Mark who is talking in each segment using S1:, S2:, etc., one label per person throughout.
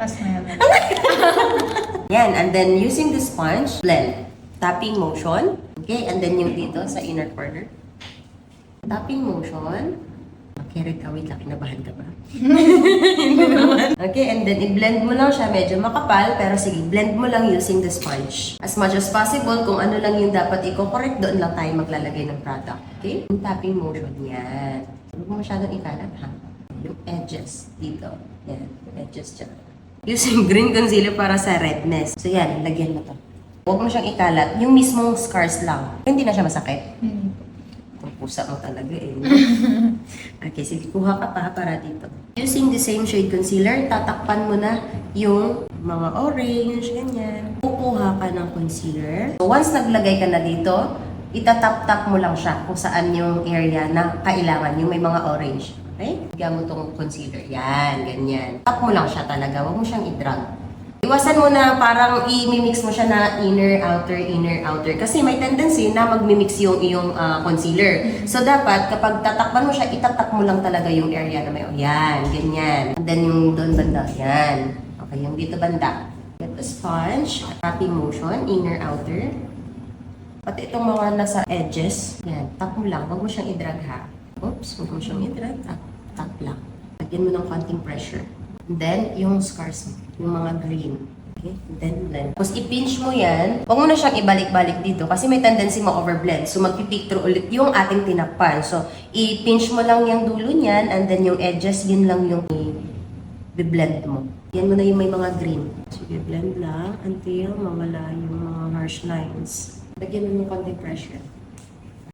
S1: Lakas na yan.
S2: Yan, and then using the sponge, blend. Tapping motion. Okay, and then yung dito sa inner corner. Tapping motion. Okay, wait lang, kinabahan ka ba? Hindi naman. Okay, and then i-blend mo lang siya. Medyo makapal, pero sige, blend mo lang using the sponge. As much as possible, kung ano lang yung dapat i-correct, doon lang tayo maglalagay ng product. Okay? Yung tapping motion, yan. Huwag mo masyadong ikalat, ha? Yung edges dito. Yan, edges dyan. Using green concealer para sa redness. So yan, lagyan mo to. Huwag mo siyang ikalat. Yung mismong scars lang. Hindi na siya masakit. Kung pusa mo talaga eh. Okay, sige. Kuha ka pa para dito. Using the same shade concealer, tatakpan mo na yung mga orange, ganyan. Kukuha ka ng concealer. So, once naglagay ka na dito, itatap-tap mo lang siya kung saan yung area na kailangan, yung may mga orange. Okay? Bigyan mo tong concealer. Yan, ganyan. Tap mo lang siya talaga. Huwag mo siyang i-drag. Iwasan mo na parang i-mix mo siya na inner, outer. Kasi may tendency na mag-mix yung iyong concealer. So, dapat kapag tatakpan mo siya, itatak mo lang talaga yung area na may, yan, ganyan. And then yung doon banda, yan. Okay, yung dito banda. Get the sponge, tapping motion, inner, outer. Pati itong mga nasa edges, yan, tap mo lang. Huwag mo siyang i-drag ha. Oops, huwag mo siyang i-drag. Tap lang. Lagyan mo ng konting pressure. And then, yung scars mo, yung mga green. Okay? And then, blend. Tapos, i-pinch mo yan. Huwag mo na siyang ibalik-balik dito kasi may tendency ma-overblend. So, magpipicture ulit yung ating tinakpan. So, i-pinch mo lang yung dulo niyan and then yung edges, yun lang yung i-blend mo. Yan mo na yung may mga green. So, i-blend lang until mawala yung mga harsh lines. Lagyan mo ng konting pressure.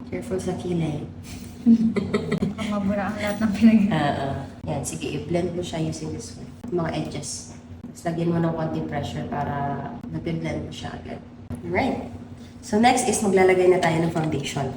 S2: Careful sa kilay.
S1: Mabura ang lahat ng pinag-
S2: Yan, sige, i-blend mo siya using this one. Mga edges. Tapos lagyan mo ng konting pressure para nag-blend mo siya agad. Alright. So next is maglalagay na tayo ng foundation.